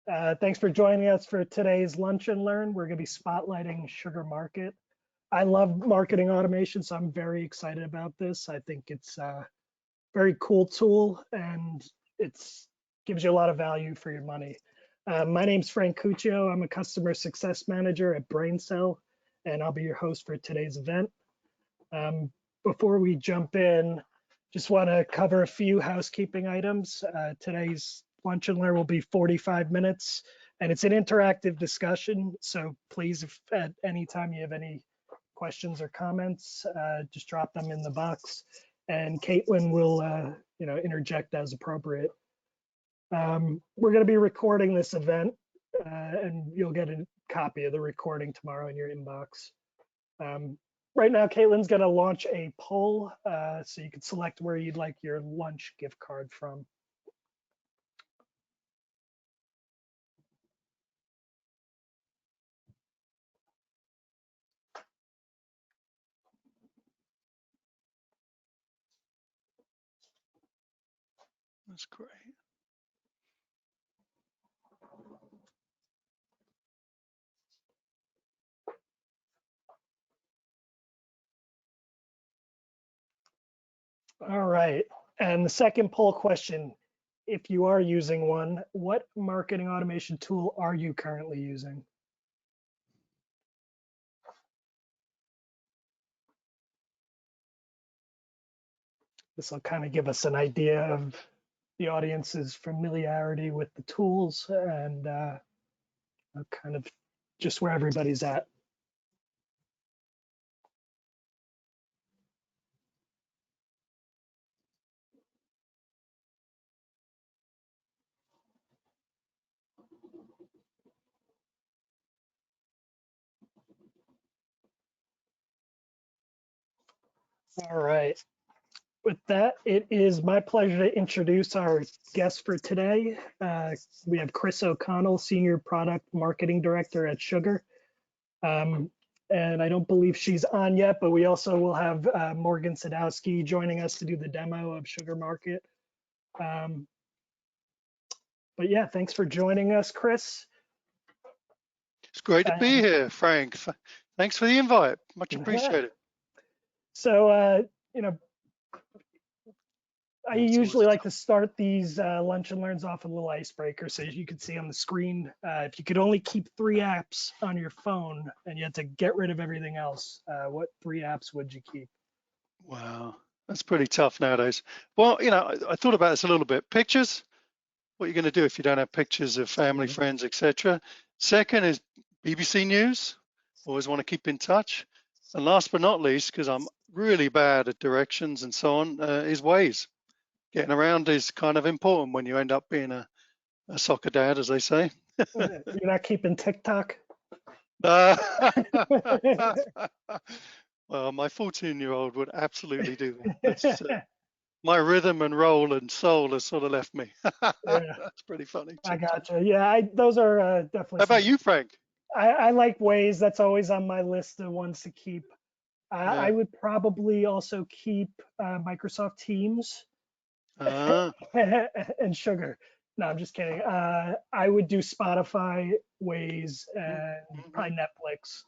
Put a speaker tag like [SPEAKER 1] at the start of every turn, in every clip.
[SPEAKER 1] Thanks for joining us for today's Lunch and Learn. We're going to be spotlighting Sugar Market. I love marketing automation, so I'm very excited about this. I think it's a very cool tool and it gives you a lot of value for your money. My name's Frank Cuccio. I'm a customer success manager at BrainSell, and I'll be your host for today's event. Before we jump in, just want to cover a few housekeeping items. Today's Lunch and Learn will be 45 minutes, and it's an interactive discussion. So please, if at any time you have any questions or comments, just drop them in the box, and Caitlin will, interject as appropriate. We're going to be recording this event, and you'll get a copy of the recording tomorrow in your inbox. Right now, Caitlin's going to launch a poll, so you can select where you'd like your lunch gift card from.
[SPEAKER 2] That's great.
[SPEAKER 1] All right, and the second poll question, if you are using one, what marketing automation tool are you currently using? This will kind of give us an idea of the audience's familiarity with the tools and kind of just where everybody's at. All right. With that, it is my pleasure to introduce our guest for today. We have Chris O'Connell, Senior Product Marketing Director at Sugar. And I don't believe she's on yet, but we also will have Morgan Sadowski joining us to do the demo of Sugar Market. But yeah, thanks for joining us, Chris.
[SPEAKER 2] It's great to be here, Frank. Thanks for the invite. Much appreciated.
[SPEAKER 1] So, I usually like to start these Lunch and Learns off with a little icebreaker. So as you can see on the screen, if you could only keep 3 apps on your phone and you had to get rid of everything else, what 3 apps would you keep?
[SPEAKER 2] Wow, that's pretty tough nowadays. Well, I thought about this a little bit. Pictures, what are you going to do if you don't have pictures of family, friends, etc.? Second is BBC News. Always want to keep in touch. And last but not least, because I'm really bad at directions and so on, is Waze. Getting around is kind of important when you end up being a soccer dad, as they say.
[SPEAKER 1] You're not keeping TikTok?
[SPEAKER 2] Well, my 14-year-old would absolutely do that. My rhythm and roll and soul has sort of left me. Yeah. That's pretty funny.
[SPEAKER 1] I gotcha. Yeah, those are definitely.
[SPEAKER 2] How about you, Frank?
[SPEAKER 1] I like Waze. That's always on my list of ones to keep. I would probably also keep Microsoft Teams. And Sugar. No, I'm just kidding. I would do Spotify, Waze, and probably Netflix.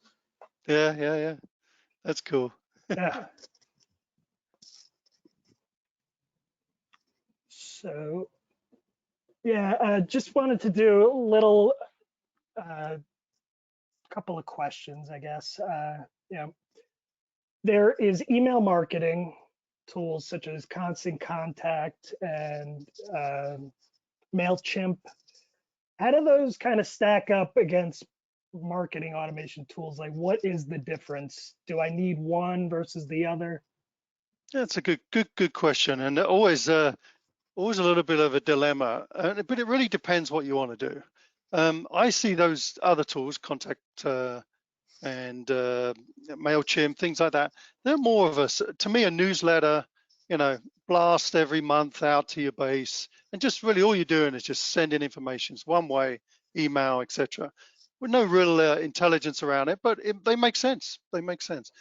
[SPEAKER 2] Yeah. That's cool.
[SPEAKER 1] Yeah. So, yeah, just wanted to do a little, couple of questions, I guess. There is email marketing tools such as Constant Contact and MailChimp. How do those kind of stack up against marketing automation tools? Like, what is the difference? Do I need one versus the other?
[SPEAKER 2] That's a good question, and always a little bit of a dilemma. But it really depends what you want to do. I see those other tools, Contact and MailChimp, things like that. They're more of to me, a newsletter. Blast every month out to your base, and just really all you're doing is just sending information. It's one way, email, etc. With no real intelligence around it, but they make sense. They make sense.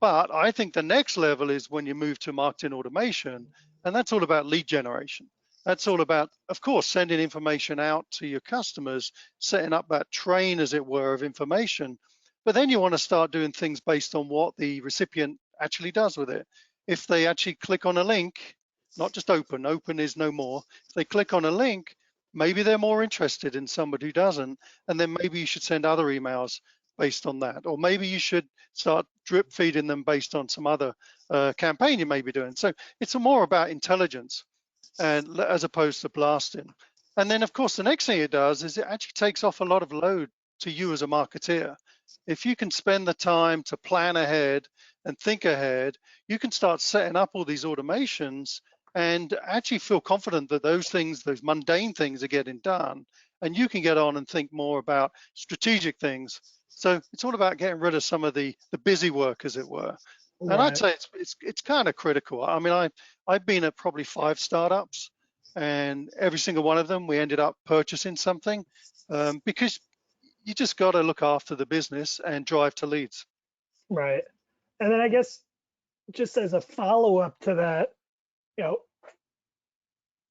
[SPEAKER 2] But I think the next level is when you move to marketing automation, and that's all about lead generation. That's all about, of course, sending information out to your customers, setting up that train, as it were, of information. But then you want to start doing things based on what the recipient actually does with it. If they actually click on a link, not just open is no more. If they click on a link, maybe they're more interested in somebody who doesn't, and then maybe you should send other emails based on that. Or maybe you should start drip feeding them based on some other campaign you may be doing. So it's more about intelligence, and as opposed to blasting. And then of course the next thing it does is it actually takes off a lot of load to you as a marketeer. If you can spend the time to plan ahead and think ahead, you can start setting up all these automations and actually feel confident that those things, those mundane things, are getting done, and you can get on and think more about strategic things. So it's all about getting rid of some of the busy work, as it were. And I'd
[SPEAKER 1] Right,
[SPEAKER 2] say it's kind of critical. I mean, I've been at probably 5 startups, and every single one of them we ended up purchasing something, because you just got to look after the business and drive to leads.
[SPEAKER 1] right. And then I guess just as a follow-up to that, you know,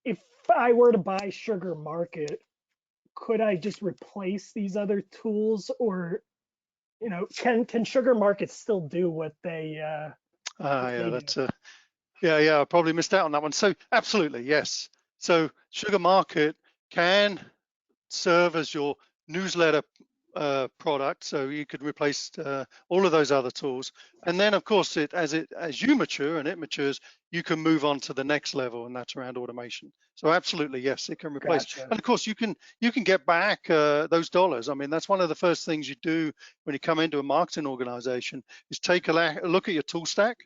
[SPEAKER 1] if I were to buy Sugar Market, could I just replace these other tools, or can Sugar Market still do what
[SPEAKER 2] Yeah,
[SPEAKER 1] they do?
[SPEAKER 2] that's yeah, I probably missed out on that one. So absolutely, yes. So Sugar Market can serve as your newsletter product, so you could replace all of those other tools. And then, of course, as you mature and it matures, you can move on to the next level, and that's around automation. So absolutely, yes, it can replace.
[SPEAKER 1] Gotcha.
[SPEAKER 2] And of course, you can get back those dollars. I mean, that's one of the first things you do when you come into a marketing organization is take a look at your tool stack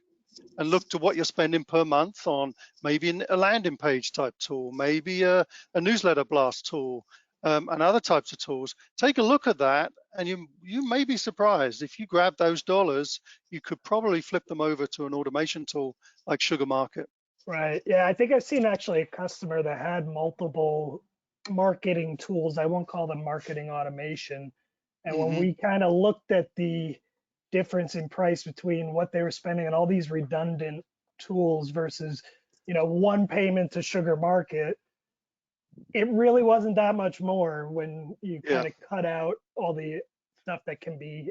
[SPEAKER 2] and look to what you're spending per month on maybe a landing page type tool, maybe a newsletter blast tool, and other types of tools. Take a look at that, and you may be surprised. If you grab those dollars, you could probably flip them over to an automation tool like Sugar Market.
[SPEAKER 1] Right. Yeah, I think I've seen actually a customer that had multiple marketing tools. I won't call them marketing automation. And when
[SPEAKER 2] Hmm.
[SPEAKER 1] we kind of looked at the difference in price between what they were spending on all these redundant tools versus, one payment to Sugar Market, it really wasn't that much more when you
[SPEAKER 2] Yeah,
[SPEAKER 1] kind of cut out all the stuff that can be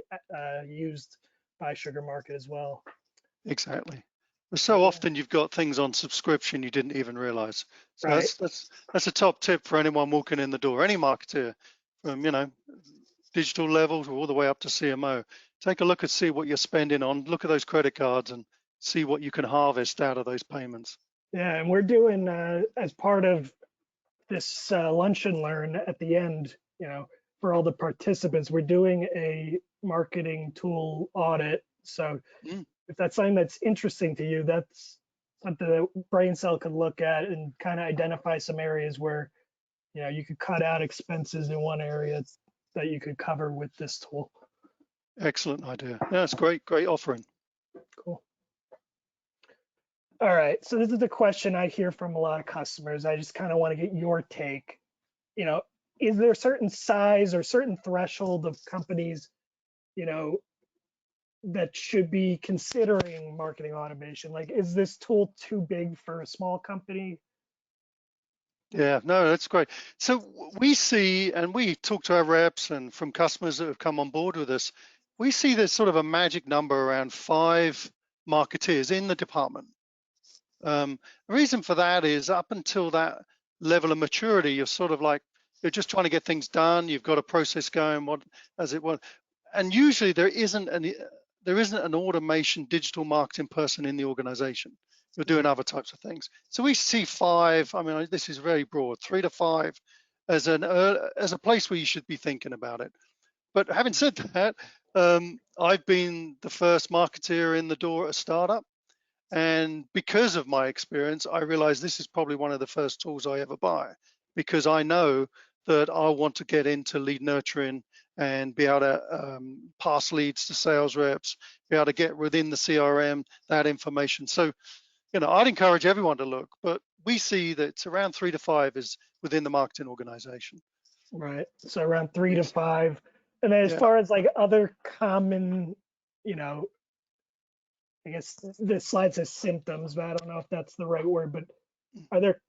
[SPEAKER 1] used by Sugar Market as well.
[SPEAKER 2] exactly. But
[SPEAKER 1] But
[SPEAKER 2] so
[SPEAKER 1] yeah,
[SPEAKER 2] often you've got things on subscription you didn't even realize. So
[SPEAKER 1] right.
[SPEAKER 2] that's a top tip for anyone walking in the door, any marketer, from digital levels all the way up to CMO. Take a look and see what you're spending on. Look at those credit cards and see what you can harvest out of those payments.
[SPEAKER 1] Yeah, and we're doing as part of this lunch and learn at the end, for all the participants, we're doing a marketing tool audit. So
[SPEAKER 2] Mm,
[SPEAKER 1] if that's something that's interesting to you, that's something that BrainCell could look at and kind of identify some areas where, you could cut out expenses in one area that you could cover with this tool.
[SPEAKER 2] excellent idea. Yeah, that's great, great offering.
[SPEAKER 1] Cool. All right. So this is the question I hear from a lot of customers. I just kind of want to get your take. You know, is there a certain size or certain threshold of companies, you know, that should be considering marketing automation? Like, is this tool too big for a small company?
[SPEAKER 2] Yeah, no, that's great. So we see, and we talk to our reps and from customers that have come on board with us, we see there's sort of a magic number around 5 marketeers in the department. The reason for that is up until that level of maturity, you're sort of like, you're just trying to get things done. You've got a process going, what as it were, and usually there isn't an automation digital marketing person in the organization. You're doing
[SPEAKER 1] Mhm.
[SPEAKER 2] other types of things. So we see 5. I mean, this is very broad, 3 to 5 as a place where you should be thinking about it. But having said that, I've been the first marketeer in the door at a startup. And because of my experience, I realized this is probably one of the first tools I ever buy, because I know that I want to get into lead nurturing and be able to pass leads to sales reps, be able to get within the CRM that information. So, I'd encourage everyone to look, but we see that it's around 3 to 5 is within the marketing organization.
[SPEAKER 1] Right. So around three to
[SPEAKER 2] Yes.
[SPEAKER 1] five. And then as
[SPEAKER 2] Yeah.
[SPEAKER 1] far as like other common, you know, I guess the slide says symptoms, but I don't know if that's the right word, but are there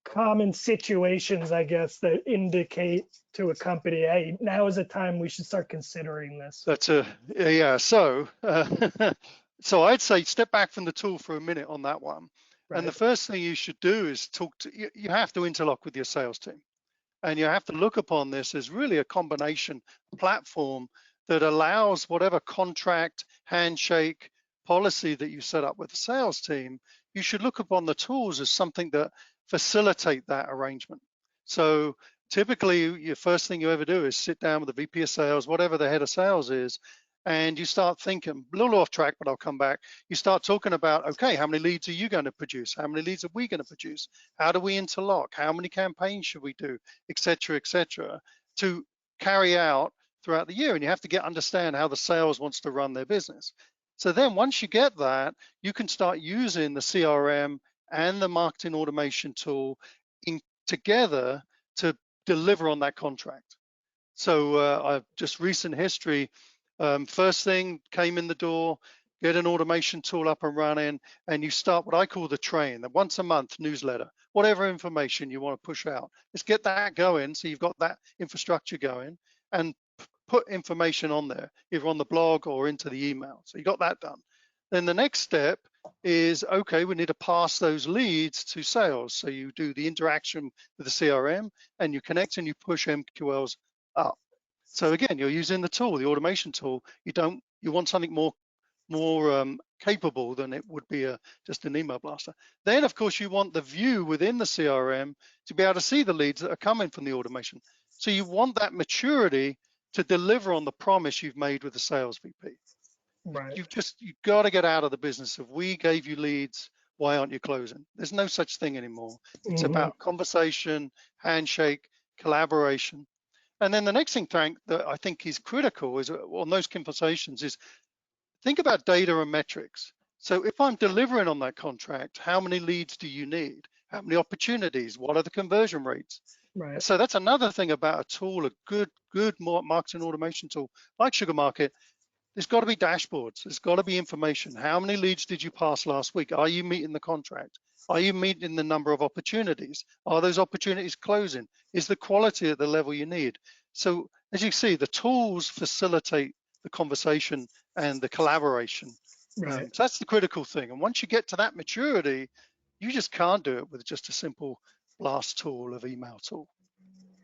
[SPEAKER 1] common situations, I guess, that indicate to a company, hey, now is a time we should start considering this?
[SPEAKER 2] That's a yeah. So so I'd say step back from the tool for a minute on that one. And the
[SPEAKER 1] Right,
[SPEAKER 2] first thing you should do is talk to you have to interlock with your sales team. And you have to look upon this as really a combination platform that allows whatever contract, handshake, policy that you set up with the sales team, you should look upon the tools as something that facilitate that arrangement. So typically, your first thing you ever do is sit down with the VP of sales, whatever the head of sales is, and you start thinking, a little off track, but I'll come back. You start talking about, okay, how many leads are you going to produce? How many leads are we going to produce? How do we interlock? How many campaigns should we do? Et cetera, to carry out throughout the year. And you have to understand how the sales wants to run their business. So then once you get that, you can start using the CRM and the marketing automation tool in together to deliver on that contract. So I've just recent history, first thing came in the door, get an automation tool up and running, and you start what I call the train, the once a month newsletter, whatever information you want to push out. Let's get that going so you've got that infrastructure going and put information on there, either on the blog or into the email. So you got that done. Then the next step is, okay, we need to pass those leads to sales. So you do the interaction with the CRM and you connect and you push MQLs up. So again, you're using the tool, the automation tool. You want something more capable than it would be just an email blaster. Then, of course, you want the view within the CRM to be able to see the leads that are coming from the automation. So you want that maturity to deliver on the promise you've made with the sales VP.
[SPEAKER 1] right.
[SPEAKER 2] You've got to get out of the business of we gave you leads, why aren't you closing? There's no such thing anymore. It's
[SPEAKER 1] Hmm.
[SPEAKER 2] about conversation, handshake, collaboration. And then the next thing, Frank, that I think is critical is on those conversations is think about data and metrics. So if I'm delivering on that contract, how many leads do you need? How many opportunities? What are the conversion rates?
[SPEAKER 1] Right,
[SPEAKER 2] So that's another thing about a tool, a good marketing automation tool like SugarMarket. There's got to be dashboards. There's got to be information. How many leads did you pass last week? Are you meeting the contract? Are you meeting the number of opportunities? Are those opportunities closing? Is the quality at the level you need? So as you see, the tools facilitate the conversation and the collaboration.
[SPEAKER 1] right.
[SPEAKER 2] So that's the critical thing. And once you get to that maturity, you just can't do it with just a simple blast tool of email tool.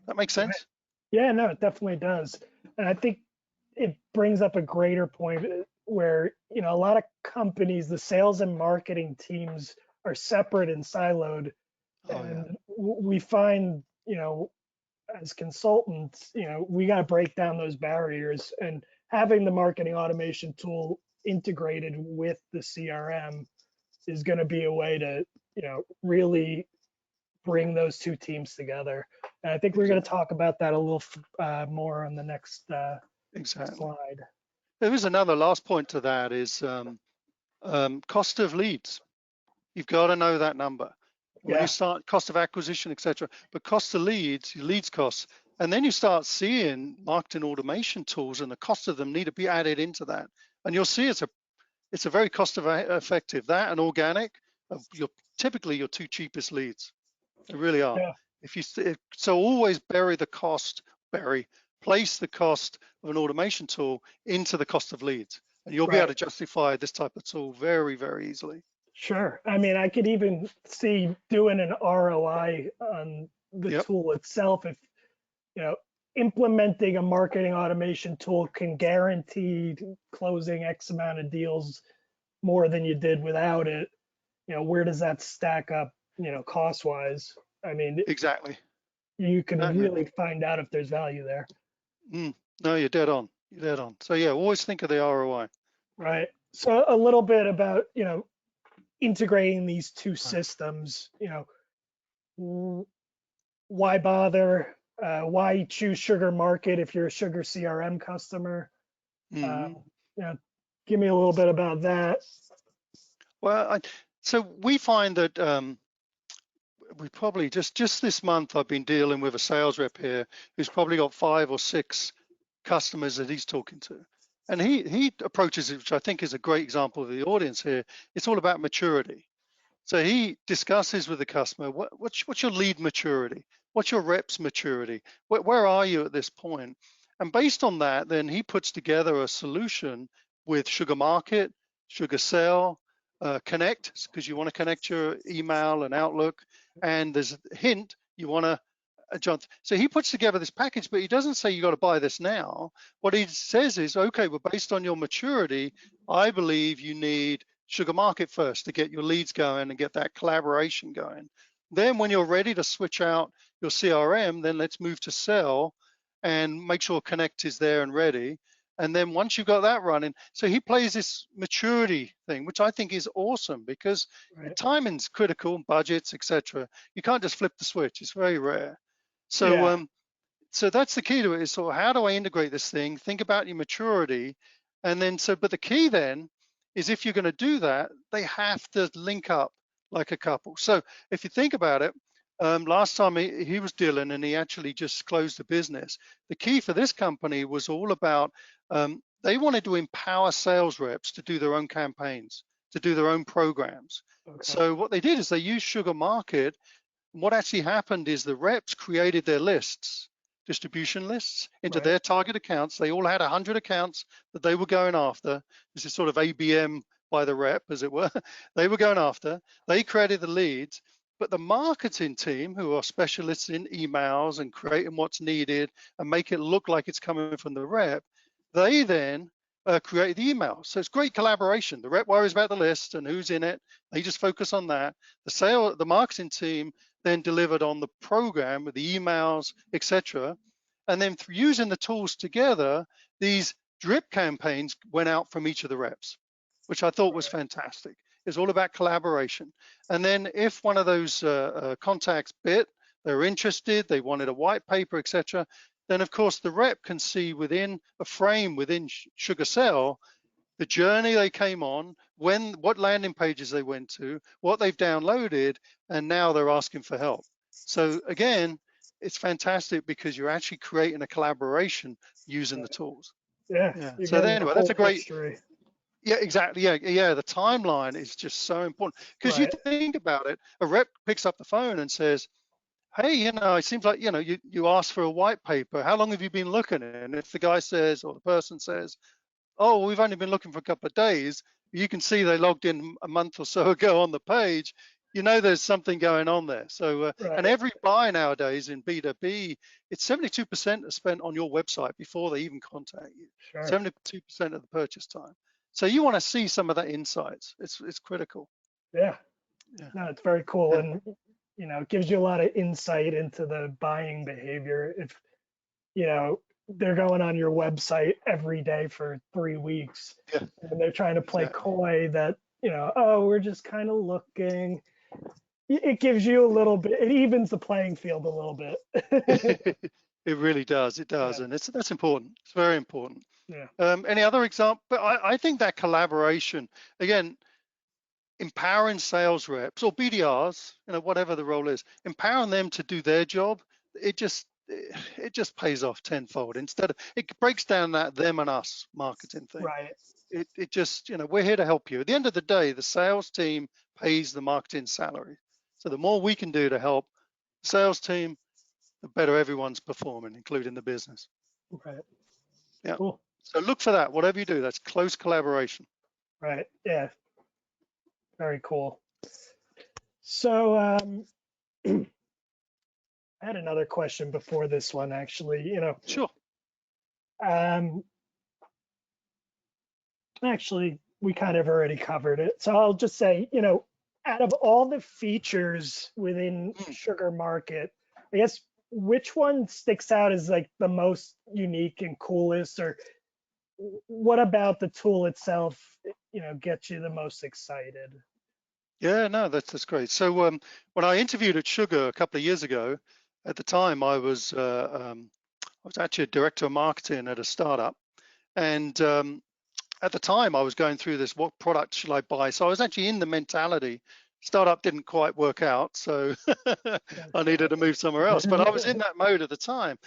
[SPEAKER 2] That makes
[SPEAKER 1] Right.
[SPEAKER 2] sense?
[SPEAKER 1] Yeah, no, it definitely does. And I think it brings up a greater point where, a lot of companies, the sales and marketing teams are separate and siloed.
[SPEAKER 2] Oh yeah,
[SPEAKER 1] And we find, as consultants, we got to break down those barriers, and having the marketing automation tool integrated with the CRM is going to be a way to, really bring those two teams together. And I think we're going to
[SPEAKER 2] exactly,
[SPEAKER 1] talk about that a little more on the next
[SPEAKER 2] exactly.
[SPEAKER 1] slide.
[SPEAKER 2] There is another last point to that is cost of leads. You've got to know that number. When you
[SPEAKER 1] Yeah,
[SPEAKER 2] start cost of acquisition, etc., but cost of leads, your leads costs, and then you start seeing marketing automation tools and the cost of them need to be added into that. And you'll see it's a very cost effective. That and organic, typically your two cheapest leads. They really are.
[SPEAKER 1] yeah,
[SPEAKER 2] So always place the cost of an automation tool into the cost of leads, and you'll be able
[SPEAKER 1] right.
[SPEAKER 2] to justify this type of tool very, very easily.
[SPEAKER 1] Sure. I mean, I could even see doing an ROI on the
[SPEAKER 2] Yep,
[SPEAKER 1] tool itself if, you know, implementing a marketing automation tool can guarantee closing X amount of deals more than you did without it. Where does that stack up, cost wise? I mean,
[SPEAKER 2] exactly.
[SPEAKER 1] you can
[SPEAKER 2] Yeah.
[SPEAKER 1] really find out if there's value there.
[SPEAKER 2] No, you're dead on. You're dead on. So yeah, always think of the ROI.
[SPEAKER 1] Right. So a little bit about, integrating these two
[SPEAKER 2] Right.
[SPEAKER 1] systems, why bother? Why choose Sugar Market if you're a Sugar CRM customer? Uh,
[SPEAKER 2] hmm
[SPEAKER 1] you know, give me a little bit about that.
[SPEAKER 2] Well, so we find that we probably just this month I've been dealing with a sales rep here who's probably got 5 or 6 customers that he's talking to. And he approaches it, which I think is a great example of the audience here. It's all about maturity. So he discusses with the customer, what's your lead maturity? What's your reps maturity? Where are you at this point? And based on that, then he puts together a solution with Sugar Market, Sugar Sell, Connect, because you want to connect your email and Outlook. And there's a hint, you want to adjust. So he puts together this package, but he doesn't say you got to buy this now. What he says is, okay, well, based on your maturity, I believe you need Sugar Market first to get your leads going and get that collaboration going. Then when you're ready to switch out your CRM, then let's move to Sell and make sure Connect is there and ready. And then once you've got that running, so he plays this maturity thing, which I think is awesome because
[SPEAKER 1] Right.
[SPEAKER 2] timing's critical, budgets, etc. You can't just flip the switch. It's very rare. So
[SPEAKER 1] Yeah.
[SPEAKER 2] so that's the key to it, is so how do I integrate this thing? Think about your maturity. And then but the key then is, if you're going to do that, they have to link up like a couple. So if you think about it, last time he was dealing and he actually just closed the business. The key for this company was all about, they wanted to empower sales reps to do their own campaigns, to do their own programs.
[SPEAKER 1] Okay.
[SPEAKER 2] So what they did is they used Sugar Market. What actually happened is the reps created their lists, distribution lists, into
[SPEAKER 1] Right.
[SPEAKER 2] their target accounts. They all had 100 accounts that they were going after. This is sort of ABM by the rep, as it were. They were going after. They created the leads, but the marketing team, who are specialists in emails and creating what's needed and make it look like it's coming from the rep, they then create the email. So it's great collaboration. The rep worries about the list and who's in it. They just focus on that. The marketing team then delivered on the program with the emails, etc. And then through using the tools together, these drip campaigns went out from each of the reps, which I thought was fantastic. It's all about collaboration. And then if one of those contacts bit, they're interested, they wanted a white paper, etc., then of course the rep can see within a frame within Sugar Sell the journey they came on, what landing pages they went to, what they've downloaded, and now they're asking for help. So again, it's fantastic because you're actually creating a collaboration using the tools.
[SPEAKER 1] Yeah.
[SPEAKER 2] Yeah.
[SPEAKER 1] You're
[SPEAKER 2] So
[SPEAKER 1] getting the
[SPEAKER 2] anyway, that's
[SPEAKER 1] whole
[SPEAKER 2] a great.
[SPEAKER 1] history.
[SPEAKER 2] Yeah, exactly. Yeah. The timeline is just so important because you
[SPEAKER 1] Right.
[SPEAKER 2] think about it. A rep picks up the phone and says, "Hey, it seems like you asked for a white paper. How long have you been looking?" And if the guy says, or the person says, "Oh, we've only been looking for a couple of days," you can see they logged in a month or so ago on the page. There's something going on there. So, and
[SPEAKER 1] Right.
[SPEAKER 2] every buy nowadays in B2B, it's 72% are spent on your website before they even contact you.
[SPEAKER 1] Sure.
[SPEAKER 2] 72% of the purchase time. So you want to see some of that insights. It's critical.
[SPEAKER 1] Yeah.
[SPEAKER 2] Yeah.
[SPEAKER 1] No, it's very cool.
[SPEAKER 2] Yeah.
[SPEAKER 1] And, it gives you a lot of insight into the buying behavior. If, they're going on your website every day for 3 weeks
[SPEAKER 2] Yeah.
[SPEAKER 1] and they're trying to play
[SPEAKER 2] Exactly.
[SPEAKER 1] coy that, oh, we're just kind of looking. It gives you a little bit, it evens the playing field a little bit.
[SPEAKER 2] It really does. It does,
[SPEAKER 1] Yeah.
[SPEAKER 2] and that's important. It's very important.
[SPEAKER 1] Yeah.
[SPEAKER 2] Any other example? But I think that collaboration, again, empowering sales reps or BDRs, whatever the role is, empowering them to do their job, it just pays off tenfold. Instead of, it breaks down that them and us marketing thing.
[SPEAKER 1] Right.
[SPEAKER 2] It just, we're here to help you. At the end of the day, the sales team pays the marketing salary. So the more we can do to help the sales team, the better everyone's performing, including the business.
[SPEAKER 1] Right.
[SPEAKER 2] Yeah.
[SPEAKER 1] Cool.
[SPEAKER 2] So look for that, whatever you do, that's close collaboration.
[SPEAKER 1] Right. Yeah. Very cool. So I had another question before this one, actually.
[SPEAKER 2] Sure.
[SPEAKER 1] Um, actually, we kind of already covered it. So I'll just say, out of all the features within Sugar Market, I guess which one sticks out as like the most unique and coolest, or what about the tool itself, gets you the most excited?
[SPEAKER 2] Yeah, no, that's great. So when I interviewed at Sugar a couple of years ago, at the time I was actually a director of marketing at a startup, and at the time I was going through this: what product should I buy? So I was actually in the mentality. Startup didn't quite work out, so I needed to move somewhere else. But I was in that mode at the time,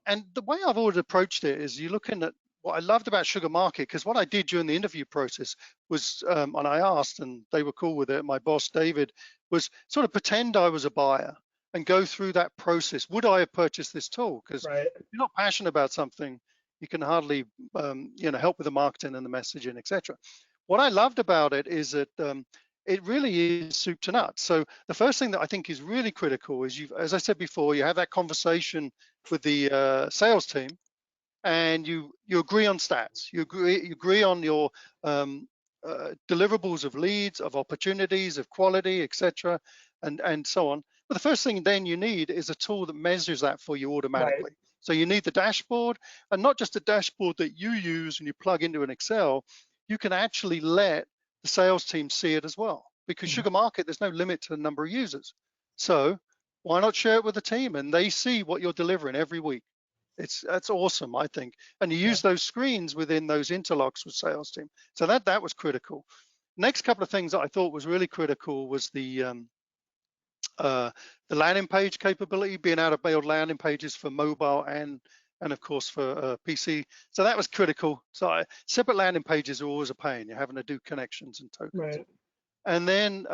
[SPEAKER 2] and the way I've always approached it is you're looking at what I loved about Sugar Market, because what I did during the interview process was, and I asked, and they were cool with it, my boss, David, was sort of pretend I was a buyer and go through that process. Would I have purchased this tool? Because
[SPEAKER 1] Right.
[SPEAKER 2] if you're not passionate about something, you can hardly, help with the marketing and the messaging, etc. What I loved about it is that it really is soup to nuts. So the first thing that I think is really critical is, as I said before, you have that conversation with the sales team, and you agree on stats. You agree on your deliverables of leads, of opportunities, of quality, etc., and so on. But the first thing then you need is a tool that measures that for you
[SPEAKER 1] Right.
[SPEAKER 2] automatically. So you need the dashboard, and not just a dashboard that you use and you plug into an Excel. You can actually let the sales team see it as well, because
[SPEAKER 1] Mhm.
[SPEAKER 2] Sugar Market, there's no limit to the number of users. So why not share it with the team, and they see what you're delivering every week. That's awesome, I think. And you
[SPEAKER 1] Yeah.
[SPEAKER 2] use those screens within those interlocks with sales team. So that was critical. Next couple of things that I thought was really critical was the landing page capability, being able to build landing pages for mobile and of course for PC. So that was critical. So separate landing pages are always a pain. You're having to do connections and tokens.
[SPEAKER 1] Right.
[SPEAKER 2] And then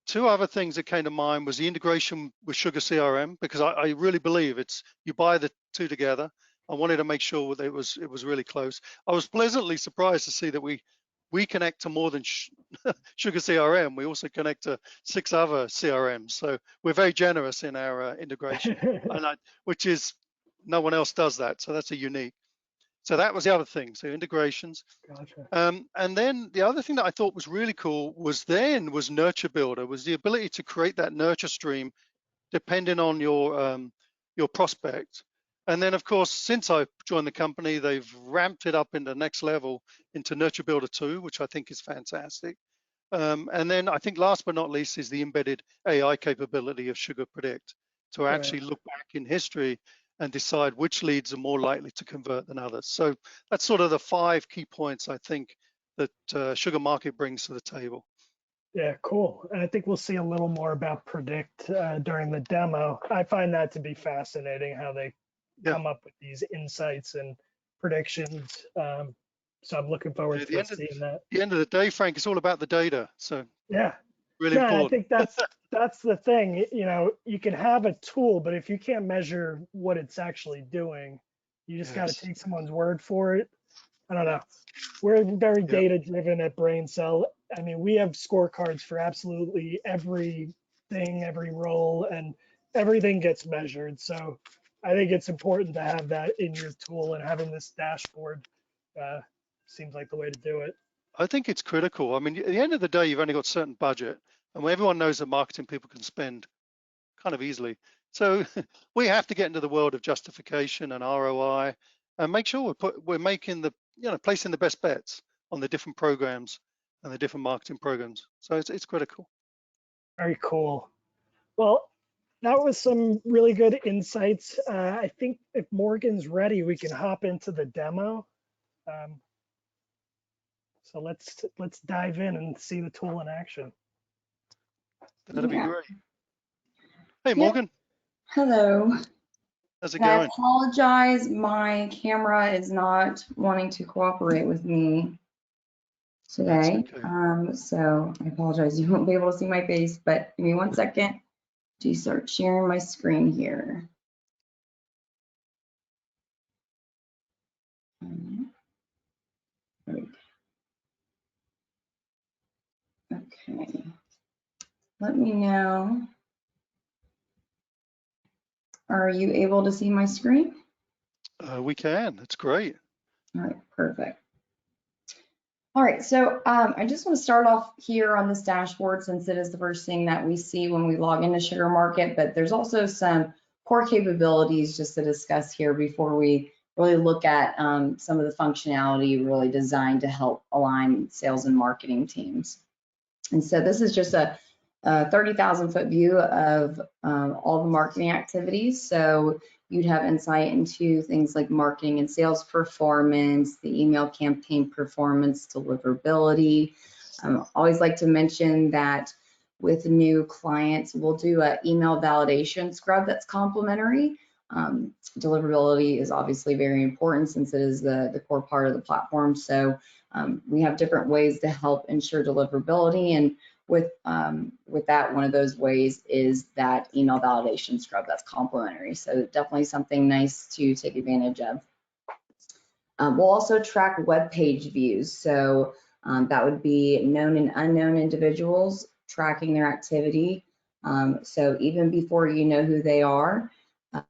[SPEAKER 2] two other things that came to mind was the integration with SugarCRM, because I really believe it's, you buy the two together. I wanted to make sure that it was really close. I was pleasantly surprised to see that we connect to more than SugarCRM. We also connect to 6 other CRMs. So we're very generous in our integration, which is, no one else does that. So that's a unique. So that was the other thing. So integrations.
[SPEAKER 1] Gotcha.
[SPEAKER 2] And then the other thing that I thought was really cool was Nurture Builder, was the ability to create that nurture stream depending on your prospect. And then of course, since I joined the company, they've ramped it up into the next level into Nurture Builder 2, which I think is fantastic. And then I think last but not least is the embedded AI capability of Sugar Predict, to
[SPEAKER 1] Right.
[SPEAKER 2] actually look back in history and decide which leads are more likely to convert than others. So that's sort of the 5 key points I think that Sugar Market brings to the table.
[SPEAKER 1] Yeah, cool. And I think we'll see a little more about Predict during the demo. I find that to be fascinating how they
[SPEAKER 2] Yeah.
[SPEAKER 1] come up with these insights and predictions. So I'm looking forward
[SPEAKER 2] At
[SPEAKER 1] to seeing that.
[SPEAKER 2] the end of the day, Frank, it's all about the data. So
[SPEAKER 1] Yeah.
[SPEAKER 2] really
[SPEAKER 1] No, I
[SPEAKER 2] important.
[SPEAKER 1] think that's the thing. You know, you can have a tool, but if you can't measure what it's actually doing, you just got to
[SPEAKER 2] Yes.
[SPEAKER 1] take someone's word for it. I don't know. We're very
[SPEAKER 2] Yep.
[SPEAKER 1] data driven at BrainSell. I mean, we have scorecards for absolutely everything, every role, and everything gets measured. So I think it's important to have that in your tool, and having this dashboard uh, seems like the way to do it.
[SPEAKER 2] I think it's critical. I mean, at the end of the day, you've only got a certain budget, and everyone knows that marketing people can spend kind of easily. So we have to get into the world of justification and ROI, and make sure we're making placing the best bets on the different programs and the different marketing programs. So it's critical.
[SPEAKER 1] Very cool. Well, that was some really good insights. I think if Morgan's ready, we can hop into the demo. Um, so let's dive in and see the tool in action.
[SPEAKER 2] That'd be
[SPEAKER 3] Yeah.
[SPEAKER 2] great. Hey,
[SPEAKER 3] Yep.
[SPEAKER 2] Morgan,
[SPEAKER 3] Hello.
[SPEAKER 2] how's it
[SPEAKER 3] And I
[SPEAKER 2] going?
[SPEAKER 3] apologize. My camera is not wanting to cooperate with me
[SPEAKER 2] That's
[SPEAKER 3] today.
[SPEAKER 2] okay.
[SPEAKER 3] So I apologize. You won't be able to see my face, but give me 1 second to start sharing my screen here. Okay. Let me know. Are you able to see my screen?
[SPEAKER 2] We can. That's great.
[SPEAKER 3] All right, perfect. All right, so I just want to start off here on this dashboard, since it is the first thing that we see when we log into Sugar Market, but there's also some core capabilities just to discuss here before we really look at some of the functionality really designed to help align sales and marketing teams. And so this is just a 30,000 foot view of all the marketing activities. So you'd have insight into things like marketing and sales performance, the email campaign performance, deliverability. Always like to mention that with new clients, we'll do an email validation scrub that's complimentary. Deliverability is obviously very important since it is the core part of the platform. So we have different ways to help ensure deliverability, and with that, one of those ways is that email validation scrub that's complimentary. So definitely something nice to take advantage of. We'll also track web page views. So that would be known and unknown individuals tracking their activity. So even before you know who they are,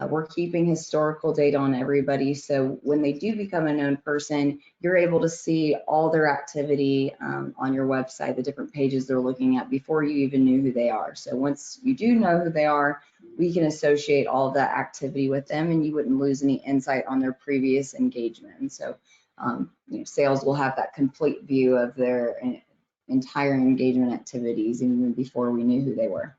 [SPEAKER 3] we're keeping historical data on everybody. So when they do become a known person, you're able to see all their activity on your website, the different pages they're looking at before you even knew who they are. So once you do know who they are, we can associate all of that activity with them, and you wouldn't lose any insight on their previous engagement. And so sales will have that complete view of their entire engagement activities even before we knew who they were.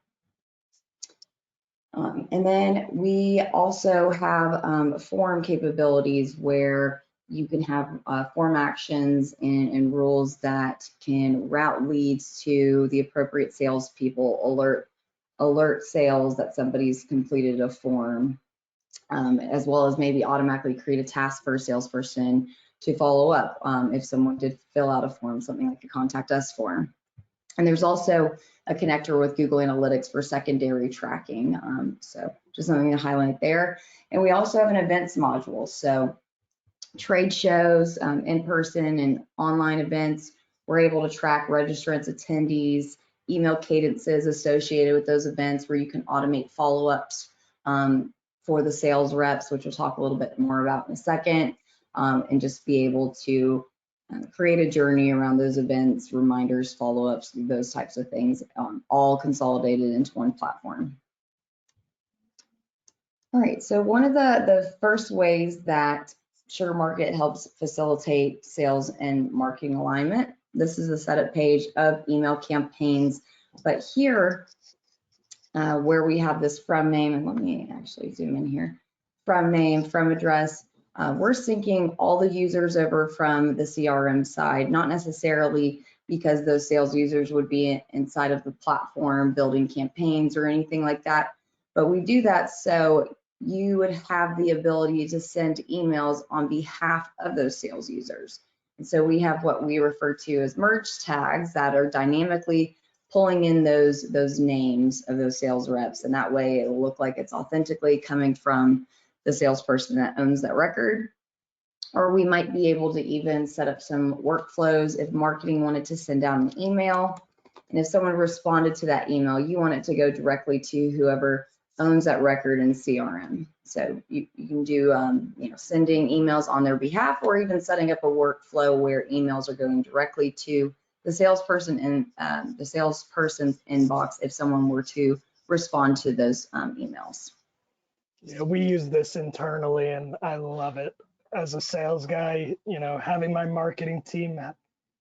[SPEAKER 3] And then we also have form capabilities where you can have form actions and rules that can route leads to the appropriate salespeople, alert sales that somebody's completed a form, as well as maybe automatically create a task for a salesperson to follow up if someone did fill out a form, something like a contact us form. And there's also a connector with Google Analytics for secondary tracking. So just something to highlight there. And we also have an events module. So trade shows, in-person and online events, we're able to track registrants, attendees, email cadences associated with those events where you can automate follow-ups for the sales reps, which we'll talk a little bit more about in a second, and just be able to create a journey around those events, reminders, follow-ups, those types of things, all consolidated into one platform. All right, so one of the first ways that SugarMarket helps facilitate sales and marketing alignment, this is the setup page of email campaigns, but here where we have this from name, and let me actually zoom in here, from name, from address, we're syncing all the users over from the CRM side, not necessarily because those sales users would be inside of the platform building campaigns or anything like that, but we do that so you would have the ability to send emails on behalf of those sales users. And so we have what we refer to as merge tags that are dynamically pulling in those names of those sales reps, and that way it'll look like it's authentically coming from the salesperson that owns that record. Or we might be able to even set up some workflows if marketing wanted to send out an email, and if someone responded to that email, you want it to go directly to whoever owns that record in CRM. So you can do sending emails on their behalf, or even setting up a workflow where emails are going directly to the salesperson and the salesperson's inbox if someone were to respond to those emails.
[SPEAKER 1] Yeah, we use this internally and I love it. As a sales guy, having my marketing team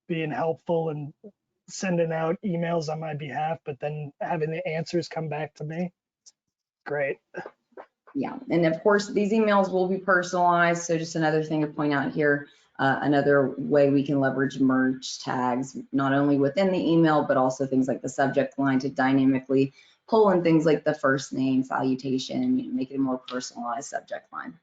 [SPEAKER 1] being helpful and sending out emails on my behalf, but then having the answers come back to me. Great.
[SPEAKER 3] Yeah, and of course, these emails will be personalized. So just another thing to point out here, another way we can leverage merge tags, not only within the email, but also things like the subject line to dynamically pull in things like the first name, salutation, make it a more personalized subject line.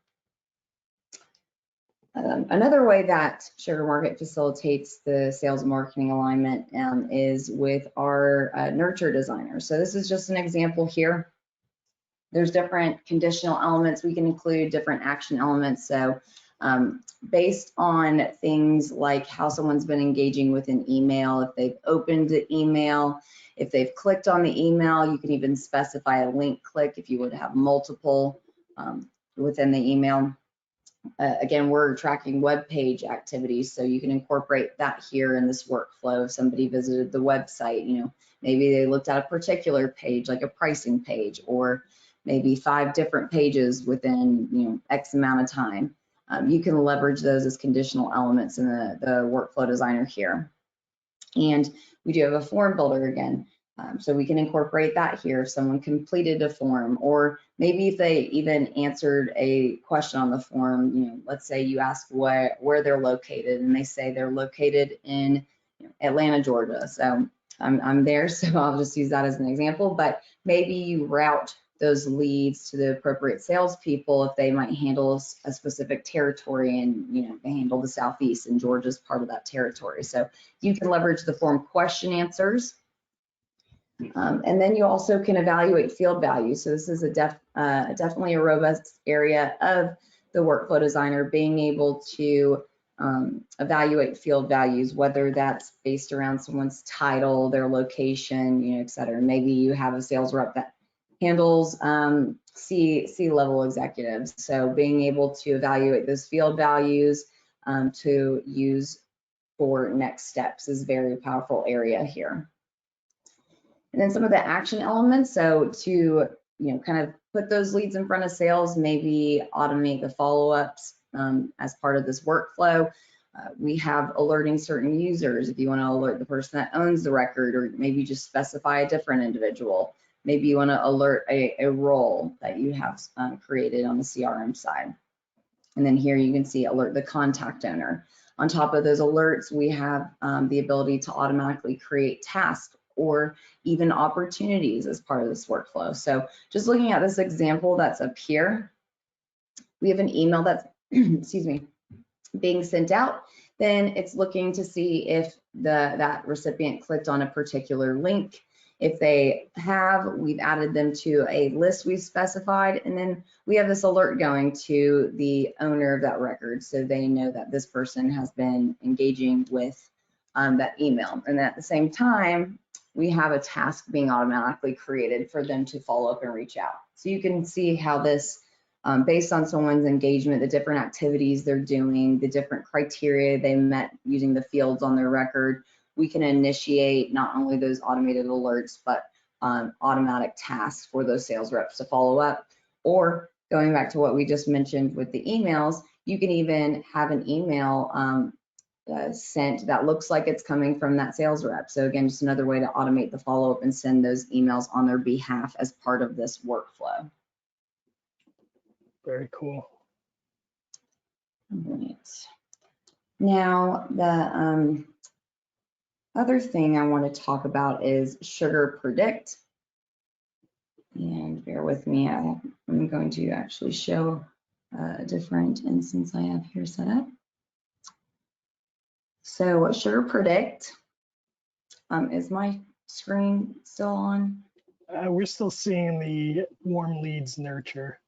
[SPEAKER 3] Another way that SugarMarket facilitates the sales and marketing alignment is with our nurture designer. So this is just an example here. There's different conditional elements. We can include different action elements. So based on things like how someone's been engaging with an email, if they've opened the email, if they've clicked on the email, you can even specify a link click if you would have multiple within the email. Again, we're tracking web page activities, so you can incorporate that here in this workflow. If somebody visited the website, maybe they looked at a particular page, like a pricing page, or maybe 5 different pages within X amount of time. You can leverage those as conditional elements in the workflow designer here. And we do have a form builder again. So we can incorporate that here if someone completed a form, or maybe if they even answered a question on the form, let's say you ask where they're located and they say they're located in Atlanta, Georgia. So I'm there, so I'll just use that as an example, but maybe you route those leads to the appropriate salespeople if they might handle a specific territory, and they handle the Southeast and Georgia's part of that territory. So you can leverage the form question answers. And then you also can evaluate field values. So this is definitely a robust area of the workflow designer, being able to evaluate field values, whether that's based around someone's title, their location, et cetera. Maybe you have a sales rep that handles C-level executives. So being able to evaluate those field values to use for next steps is a very powerful area here. And then some of the action elements. So to kind of put those leads in front of sales, maybe automate the follow-ups as part of this workflow. We have alerting certain users if you want to alert the person that owns the record, or maybe just specify a different individual. Maybe you want to alert a role that you have created on the CRM side. And then here you can see alert the contact owner. On top of those alerts, we have the ability to automatically create tasks or even opportunities as part of this workflow. So just looking at this example that's up here, we have an email that's, excuse me, being sent out. Then it's looking to see if that recipient clicked on a particular link. If they have, we've added them to a list we've specified, and then we have this alert going to the owner of that record so they know that this person has been engaging with that email. And at the same time, we have a task being automatically created for them to follow up and reach out. So you can see how this, based on someone's engagement, the different activities they're doing, the different criteria they met using the fields on their record, we can initiate not only those automated alerts, but automatic tasks for those sales reps to follow up. Or going back to what we just mentioned with the emails, you can even have an email sent that looks like it's coming from that sales rep. So again, just another way to automate the follow-up and send those emails on their behalf as part of this workflow.
[SPEAKER 1] Very cool.
[SPEAKER 3] Right. Now, the other thing I want to talk about is Sugar Predict. And bear with me, I'm going to actually show a different instance I have here set up. So Sugar Predict, is my screen still on?
[SPEAKER 1] We're still seeing the warm leads nurture.